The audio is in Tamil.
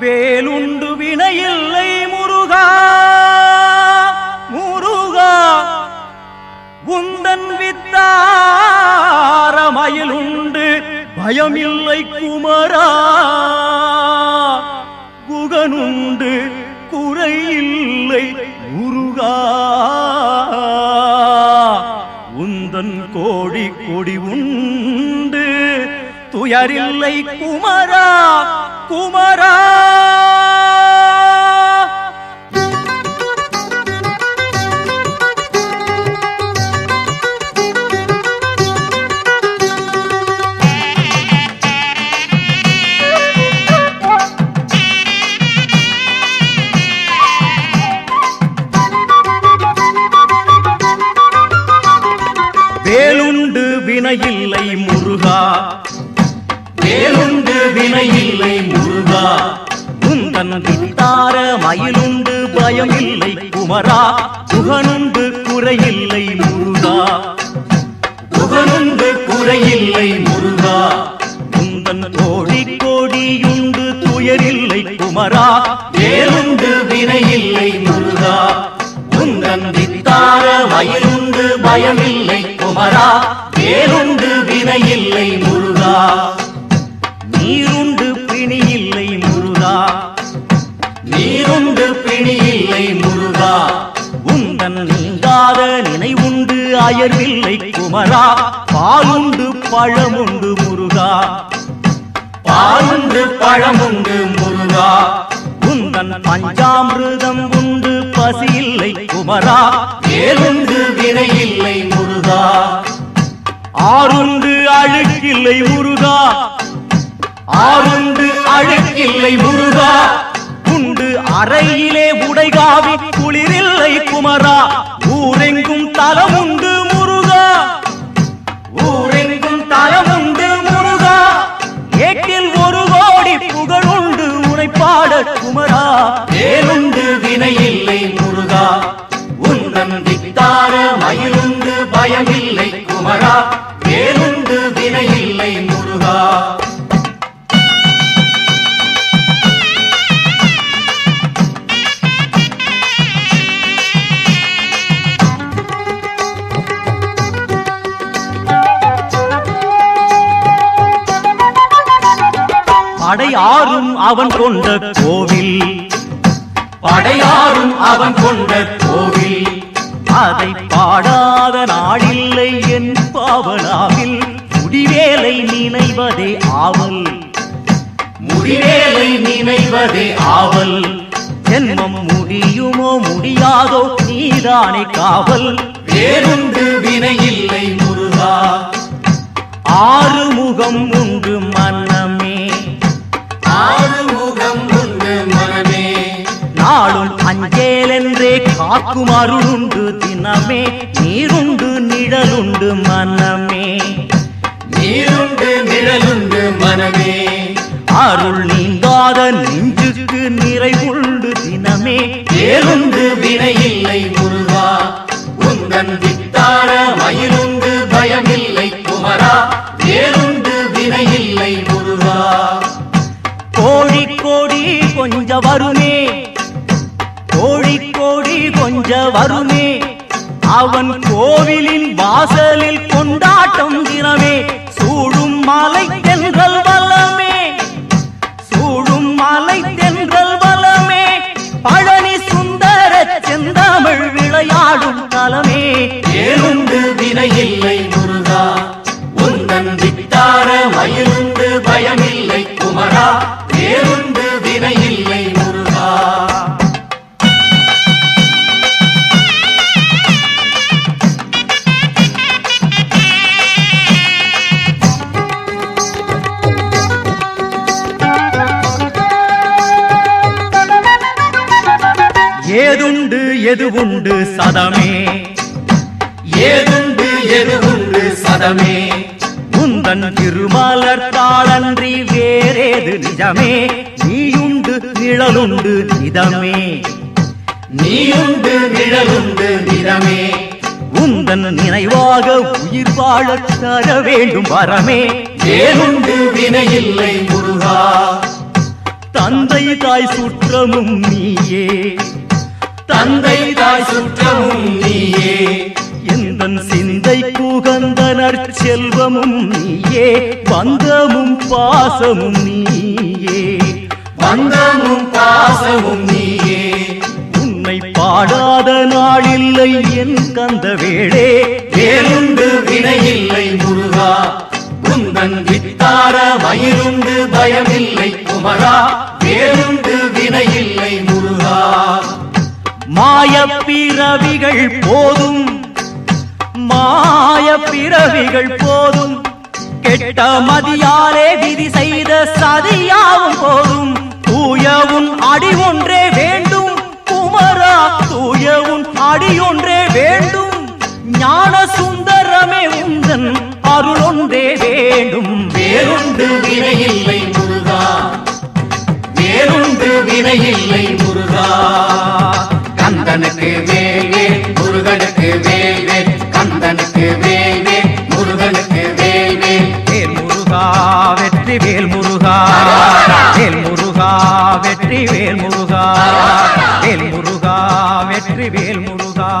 வேலுண்டு வினையில்லை முருகா முருகா உந்தன் வித்தாரமயிலுண்டு பயமில்லை குமரா குகனுண்டு குறையில்லை முருகா உந்தன் கோடி கொடி உண்டு துயரில்லை குமரா குமரா வேலுண்டு வினையில்லை முருகா வேலுண்டு வினையில்லை முருகா உந்தன் வித்தார மயிலுண்டு பயமில்லை குமரா குகனுண்டு குறையில்லை முருகா குகனுண்டு குறையில்லை முருகா உந்தன் கோடி கோடியுண்டு துயரில்லை குமரா வேலுண்டு வினையில்லை முருகா உந்தன் வித்தார மயிலுண்டு பயமில்லை குமரா வேலுண்டு வினையில்லை முருகா நீருண்டு பிணியில்லை முருகா நீருண்டு பிணியில்லை முருகா உந்தன் நீங்காத நினைவுண்டு அயர்வில்லை குமரா பாலுண்டு பழமுண்டு முருகா பாலுண்டு பழமுண்டு முருகா உந்தன் பஞ்சாமிருதம் உண்டு பசியில்லை குமரா வேலுண்டு வினையில்லை முருகா ஆறுண்டு அழுக்கில்லை முருகா ஆறுண்டு அழுக்கில்லை முருகா உண்டு அறையிலே உடைகாவி குளிரில்லை குமரா ஊரெங்கும் தலமுண்டு முருகா ஊரெங்கும் தலமுண்டு முருகா ஏட்டில் ஒரு கோடி புகழுண்டு உனைப்பாட குமரா வேலுண்டு வினையில்லை முருகா உந்தன் வித்தார மயிலுண்டு பயமில்லை குமரா வேலுண்டு வினையில்லை முருகா படையாரும் அவன் கொண்ட கோவில் படையாரும் அவன் கொண்ட கோவில் அதை பாடாத நாளில்லை என் பாவனாவில் முடிவேலை நினைவதே ஆவல் முடிவேலை நினைவதே ஆவல் ஜென்மம் முடியுமோ முடியாதோ நீதானே காவல் வேலுண்டு வினையில்லை முருகா ஆறுமுகம் உண்டு மனமே ஆறுமுகம் உண்டு மனமே நாளும் அஞ்சேலென்றே காக்கும் அருளுண்டு தினமே நீருண்டு நிழலுண்டு மனமே நீருண்டு நிழலுண்டு மனமே அருள் நீங்காத நெஞ்சுக்கு நிறைவுண்டு தினமே வேலுண்டு வினையில்லை முருகா உந்தன் வித்தார மயிலுண்டு பயமில்லை குமரா வேலுண்டு வினையில்லை முருகா கோடி கோடி கொஞ்ச வருமே கோடி கோடி கொஞ்ச வருமே அவன் கோவிலின் வாசலில் கொண்டாட்டம் தினமே சூடும் மலை தென்றல் வலமே சூடும் மலை தென்றல் வலமே பழனி சுந்தர செந்தமிழ் விளையாடும் தலமே வேலுண்டு வினையில்லை முருகா உந்தன் வித்தார மயிலுண்டு பயமில்லை குமரா வேலுண்டு வினையில்லை முருகா ஏதுண்டு எதுவுண்டு சதமே ஏதுண்டு எதுவுண்டு சதமே உந்தன் திருமலர் தாளன்றி வேறேது நிஜமே நீயுண்டு நிழலுண்டு நிதமே நீயுண்டு நிழலுண்டு நிதமே உந்தன் நினைவாக உயிர் வாழத் தர வேண்டும் வரமே வேலுண்டு வினையில்லை முருகா தந்தை தாய் சுற்றமும் நீயே, தந்தை தாய் சுற்றமும் நீயே, எந்தன் சிந்தை குகந்த நற்செல்வமும் நீயே, பந்தமும் பாசமும் நீயே, பந்தமும் பாசமும் நீயே. உன்னை பாடாத நாளில்லை என் கந்தவேளே, வேலுண்டு வினையில்லை முருகா, உந்தன் வித்தார மயிருண்டு பயமில்லை குமரா, வேலுண்டு வினையில்லை முருகா. மாயப் பிறவிகள் போதும், மாயப் பிறவிகள் போதும், கெட்ட மதியாலே விதி செய்த சதியாவும் போதும், தூயவும் அடி ஒன்றே வேண்டும் குமரா, தூயவும் அடி ஒன்றே வேண்டும், ஞான சுந்தரமே உந்தன் அருள் ஒன்றே வேண்டும். வேலுண்டு வினையில்லை முருகா, வேலுண்டு வினையில்லை முருகா. கந்தனுக்கு வேல்வே முருகனுக்கு வேல்வே, கந்தனுக்கு வேல்வே முருகனுக்கு வேல்வே. வேல் முருகா வெற்றி வேல் முருகா, வேல் முருகா வெற்றி வேல் முருகா, வேல் முருகா வெற்றி வேல் முருகா.